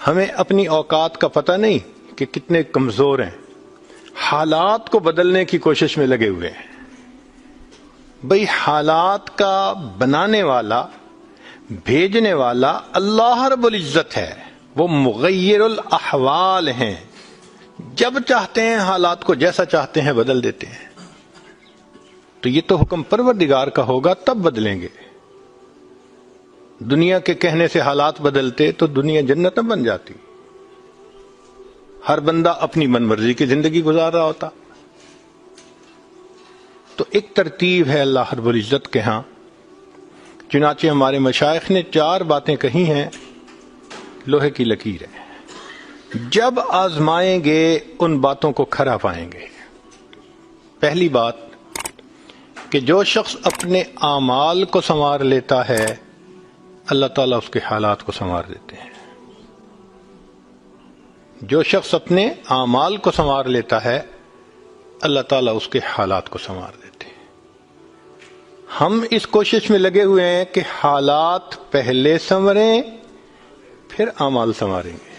ہمیں اپنی اوقات کا پتہ نہیں کہ کتنے کمزور ہیں، حالات کو بدلنے کی کوشش میں لگے ہوئے ہیں۔ بھئی حالات کا بنانے والا، بھیجنے والا اللہ رب العزت ہے، وہ مغیر الاحوال ہیں، جب چاہتے ہیں حالات کو جیسا چاہتے ہیں بدل دیتے ہیں۔ تو یہ تو حکم پروردگار کا ہوگا تب بدلیں گے۔ دنیا کے کہنے سے حالات بدلتے تو دنیا جنت نہ بن جاتی، ہر بندہ اپنی من مرضی کی زندگی گزار رہا ہوتا۔ تو ایک ترتیب ہے اللہ رب العزت کے ہاں، چنانچہ ہمارے مشائخ نے 4 باتیں کہی ہیں، لوہے کی لکیر ہے، جب آزمائیں گے ان باتوں کو کھرا پائیں گے۔ پہلی بات کہ جو شخص اپنے اعمال کو سنوار لیتا ہے اللہ تعالیٰ اس کے حالات کو سنوار دیتے ہیں۔ جو شخص اپنے اعمال کو سنوار لیتا ہے اللہ تعالیٰ اس کے حالات کو سنوار دیتے ہیں۔ ہم اس کوشش میں لگے ہوئے ہیں کہ حالات پہلے سنوریں پھر اعمال سنواریں گے۔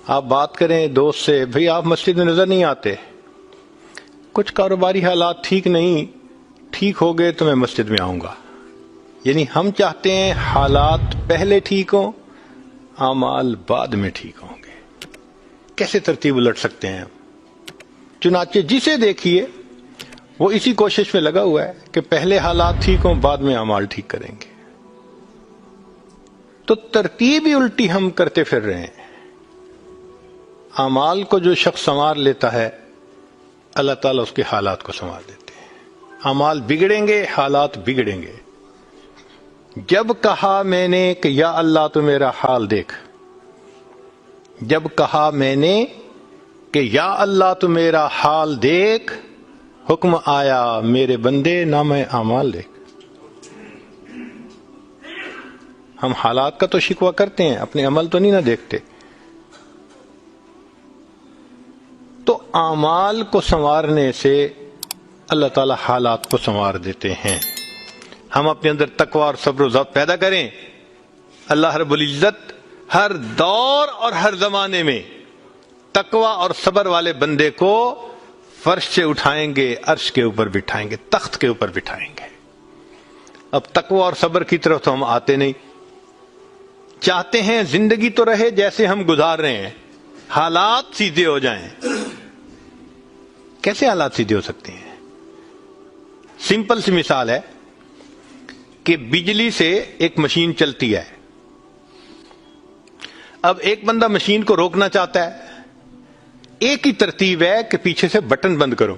آپ بات کریں دوست سے، بھئی آپ مسجد میں نظر نہیں آتے، کچھ کاروباری حالات ٹھیک نہیں، ٹھیک ہو گئے تو میں مسجد میں آؤں گا۔ یعنی ہم چاہتے ہیں حالات پہلے ٹھیک ہوں، اعمال بعد میں ٹھیک ہوں گے۔ کیسے ترتیب الٹ سکتے ہیں ہم؟ چنانچہ جسے دیکھیے وہ اسی کوشش میں لگا ہوا ہے کہ پہلے حالات ٹھیک ہوں بعد میں اعمال ٹھیک کریں گے۔ تو ترتیب ہی الٹی ہم کرتے پھر رہے ہیں۔ اعمال کو جو شخص سنوار لیتا ہے اللہ تعالیٰ اس کے حالات کو سنوار دیتے ہیں۔ اعمال بگڑیں گے، حالات بگڑیں گے۔ جب کہا میں نے کہ یا اللہ تو میرا حال دیکھ، جب کہا میں نے کہ یا اللہ تو میرا حال دیکھ، حکم آیا میرے بندے نام اعمال دیکھ۔ ہم حالات کا تو شکوہ کرتے ہیں، اپنے عمل تو نہیں نہ دیکھتے۔ تو اعمال کو سنوارنے سے اللہ تعالی حالات کو سنوار دیتے ہیں۔ ہم اپنے اندر تقوی اور صبر و ضبط پیدا کریں، اللہ رب العزت ہر دور اور ہر زمانے میں تقوی اور صبر والے بندے کو فرش سے اٹھائیں گے، عرش کے اوپر بٹھائیں گے، تخت کے اوپر بٹھائیں گے۔ اب تقوی اور صبر کی طرف تو ہم آتے نہیں، چاہتے ہیں زندگی تو رہے جیسے ہم گزار رہے ہیں، حالات سیدھے ہو جائیں۔ کیسے حالات سیدھے ہو سکتے ہیں؟ سمپل سی مثال ہے کہ بجلی سے ایک مشین چلتی ہے، اب ایک بندہ مشین کو روکنا چاہتا ہے، ایک ہی ترتیب ہے کہ پیچھے سے بٹن بند کرو۔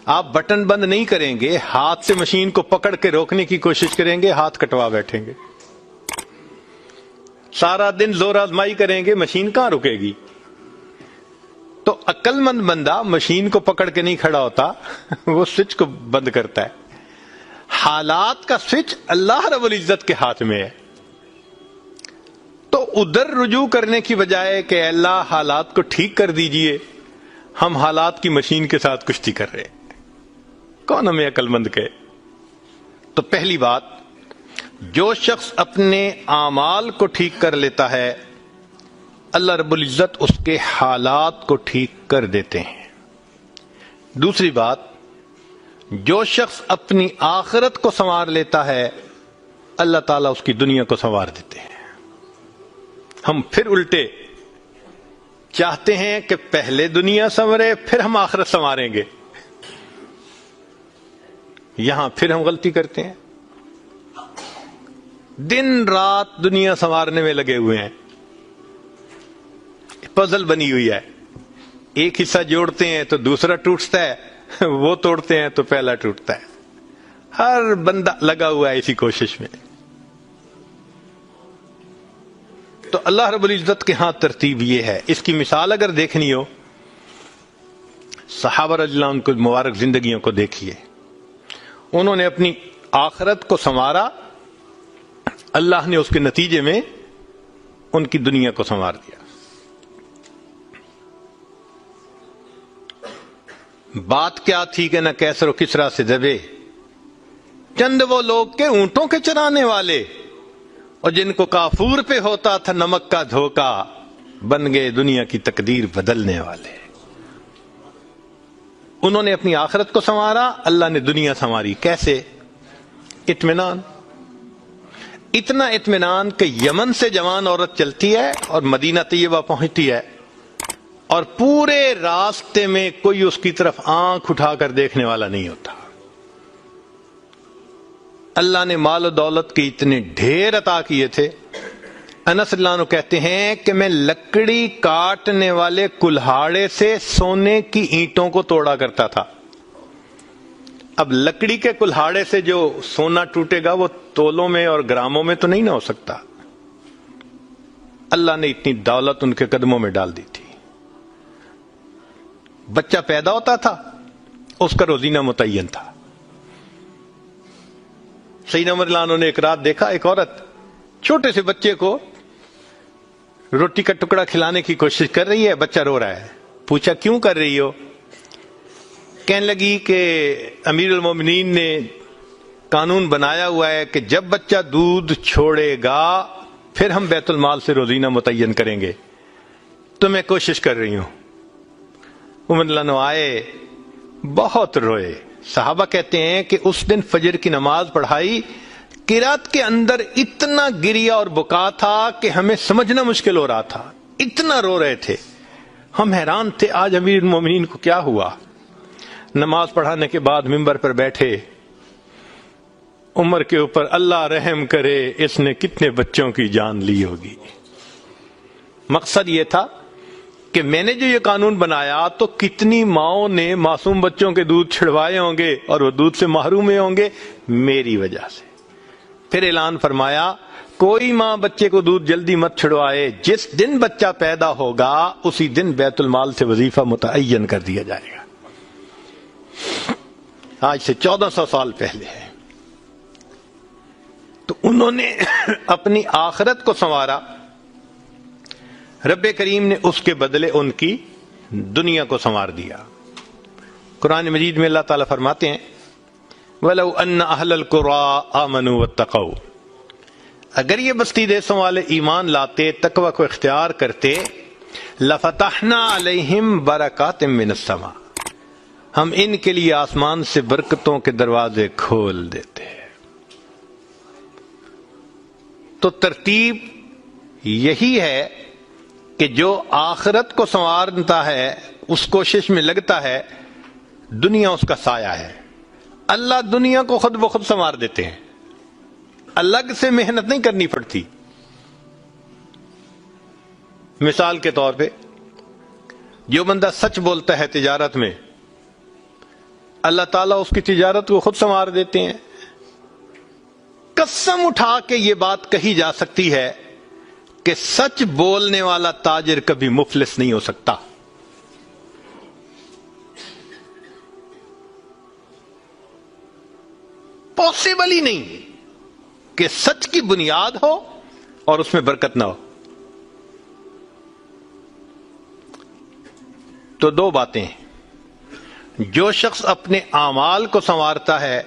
آپ بٹن بند نہیں کریں گے، ہاتھ سے مشین کو پکڑ کے روکنے کی کوشش کریں گے، ہاتھ کٹوا بیٹھیں گے، سارا دن زور آزمائی کریں گے، مشین کہاں رکے گی؟ تو عقل مند بندہ مشین کو پکڑ کے نہیں کھڑا ہوتا، وہ سوئچ کو بند کرتا ہے۔ حالات کا سوئچ اللہ رب العزت کے ہاتھ میں ہے۔ تو ادھر رجوع کرنے کی بجائے کہ اللہ حالات کو ٹھیک کر دیجئے، ہم حالات کی مشین کے ساتھ کشتی کر رہے ہیں۔ کون ہمیں عقل مند کہے؟ تو پہلی بات، جو شخص اپنے اعمال کو ٹھیک کر لیتا ہے اللہ رب العزت اس کے حالات کو ٹھیک کر دیتے ہیں۔ دوسری بات، جو شخص اپنی آخرت کو سنوار لیتا ہے اللہ تعالیٰ اس کی دنیا کو سنوار دیتے ہیں۔ ہم پھر الٹے چاہتے ہیں کہ پہلے دنیا سنورے پھر ہم آخرت سنواریں گے، یہاں پھر ہم غلطی کرتے ہیں، دن رات دنیا سنوارنے میں لگے ہوئے ہیں، پزل بنی ہوئی ہے، ایک حصہ جوڑتے ہیں تو دوسرا ٹوٹتا ہے، وہ توڑتے ہیں تو پہلا ٹوٹتا ہے، ہر بندہ لگا ہوا ہے اسی کوشش میں۔ تو اللہ رب العزت کے ہاں ترتیب یہ ہے۔ اس کی مثال اگر دیکھنی ہو، صحابہ رضی اللہ عنہ کی مبارک زندگیوں کو دیکھیے، انہوں نے اپنی آخرت کو سنوارا، اللہ نے اس کے نتیجے میں ان کی دنیا کو سنوار دیا۔ بات کیا تھی کہ نہ کیسر و کسرا سے دبے، چند وہ لوگ کے اونٹوں کے چرانے والے، اور جن کو کافور پہ ہوتا تھا نمک کا دھوکا، بن گئے دنیا کی تقدیر بدلنے والے۔ انہوں نے اپنی آخرت کو سنوارا، اللہ نے دنیا سنواری۔ کیسے؟ اطمینان، اتنا اطمینان کہ یمن سے جوان عورت چلتی ہے اور مدینہ طیبہ پہنچتی ہے اور پورے راستے میں کوئی اس کی طرف آنکھ اٹھا کر دیکھنے والا نہیں ہوتا۔ اللہ نے مال و دولت کے اتنے ڈھیر عطا کیے تھے۔ انس اللہ عنہ کہتے ہیں کہ میں لکڑی کاٹنے والے کلہاڑے سے سونے کی اینٹوں کو توڑا کرتا تھا۔ اب لکڑی کے کلہاڑے سے جو سونا ٹوٹے گا وہ تولوں میں اور گراموں میں تو نہیں نہ ہو سکتا۔ اللہ نے اتنی دولت ان کے قدموں میں ڈال دی تھی۔ بچہ پیدا ہوتا تھا، اس کا روزینہ متعین تھا۔ سیدنا عمر رضی اللہ عنہ نے ایک رات دیکھا، ایک عورت چھوٹے سے بچے کو روٹی کا ٹکڑا کھلانے کی کوشش کر رہی ہے، بچہ رو رہا ہے۔ پوچھا کیوں کر رہی ہو؟ کہنے لگی کہ امیر المومنین نے قانون بنایا ہوا ہے کہ جب بچہ دودھ چھوڑے گا پھر ہم بیت المال سے روزینہ متعین کریں گے، تو میں کوشش کر رہی ہوں۔ عمر رضی اللہ عنہ آئے، بہت روئے۔ صحابہ کہتے ہیں کہ اس دن فجر کی نماز پڑھائی، قرات کے اندر اتنا گریا اور بکا تھا کہ ہمیں سمجھنا مشکل ہو رہا تھا، اتنا رو رہے تھے۔ ہم حیران تھے آج امیر المومنین کو کیا ہوا۔ نماز پڑھانے کے بعد ممبر پر بیٹھے، عمر کے اوپر اللہ رحم کرے اس نے کتنے بچوں کی جان لی ہوگی۔ مقصد یہ تھا کہ میں نے جو یہ قانون بنایا تو کتنی ماؤں نے معصوم بچوں کے دودھ چھڑوائے ہوں گے اور وہ دودھ سے محروم ہوں گے میری وجہ سے۔ پھر اعلان فرمایا کوئی ماں بچے کو دودھ جلدی مت چھڑوائے، جس دن بچہ پیدا ہوگا اسی دن بیت المال سے وظیفہ متعین کر دیا جائے گا۔ آج سے 1400 سال پہلے ہے۔ تو انہوں نے اپنی آخرت کو سنوارا، رب کریم نے اس کے بدلے ان کی دنیا کو سنوار دیا۔ قرآن مجید میں اللہ تعالیٰ فرماتے ہیں وَلَوْ أَنَّ أَهْلَ الْقُرَىٰ آمَنُوا وَاتَّقَوْا، اگر یہ بستی دیسوں والے ایمان لاتے، تقوی کو اختیار کرتے، لَفَتَحْنَا عَلَيْهِمْ بَرَكَاتٍ مِّنَ السَّمَاءِ، ہم ان کے لیے آسمان سے برکتوں کے دروازے کھول دیتے۔ تو ترتیب یہی ہے کہ جو آخرت کو سنوارتا ہے، اس کوشش میں لگتا ہے، دنیا اس کا سایہ ہے۔ اللہ دنیا کو خود بخود سنوار دیتے ہیں، الگ سے محنت نہیں کرنی پڑتی۔ مثال کے طور پہ جو بندہ سچ بولتا ہے تجارت میں، اللہ تعالیٰ اس کی تجارت کو خود سنوار دیتے ہیں۔ قسم اٹھا کے یہ بات کہی جا سکتی ہے کہ سچ بولنے والا تاجر کبھی مفلس نہیں ہو سکتا۔ پاسبل ہی نہیں کہ سچ کی بنیاد ہو اور اس میں برکت نہ ہو۔ تو دو باتیں، جو شخص اپنے اعمال کو سنوارتا ہے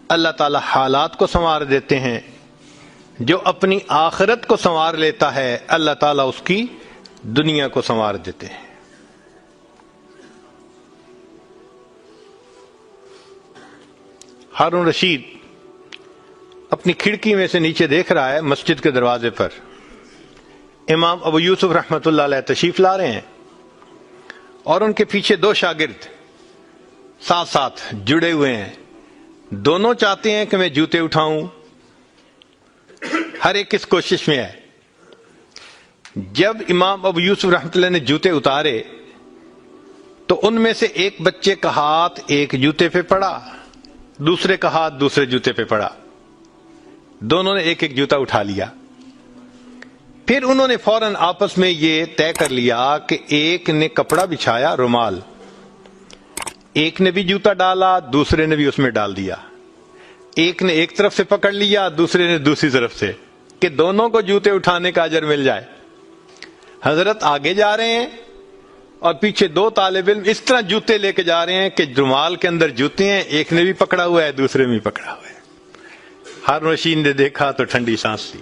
اللہ تعالی حالات کو سنوار دیتے ہیں، جو اپنی آخرت کو سنوار لیتا ہے اللہ تعالیٰ اس کی دنیا کو سنوار دیتے ہیں۔ ہارون رشید اپنی کھڑکی میں سے نیچے دیکھ رہا ہے، مسجد کے دروازے پر امام ابو یوسف رحمۃ اللہ علیہ تشریف لا رہے ہیں اور ان کے پیچھے دو شاگرد ساتھ ساتھ جڑے ہوئے ہیں۔ دونوں چاہتے ہیں کہ میں جوتے اٹھاؤں، ہر ایک اس کوشش میں ہے۔ جب امام ابو یوسف رحمۃ اللہ نے جوتے اتارے تو ان میں سے ایک بچے کا ہاتھ ایک جوتے پہ پڑا، دوسرے کا ہاتھ دوسرے جوتے پہ پڑا، دونوں نے ایک ایک جوتا اٹھا لیا۔ پھر انہوں نے فوراً آپس میں یہ طے کر لیا کہ ایک نے کپڑا بچھایا، رومال، ایک نے بھی جوتا ڈالا، دوسرے نے بھی اس میں ڈال دیا، ایک نے ایک طرف سے پکڑ لیا، دوسرے نے دوسری طرف سے، کہ دونوں کو جوتے اٹھانے کا اجر مل جائے۔ حضرت آگے جا رہے ہیں اور پیچھے دو طالب علم اس طرح جوتے لے کے جا رہے ہیں کہ رومال کے اندر جوتے ہیں، ایک نے بھی پکڑا ہوا ہے دوسرے میں بھی پکڑا ہوا ہے۔ ہارون رشید نے دیکھا تو ٹھنڈی سانس لی۔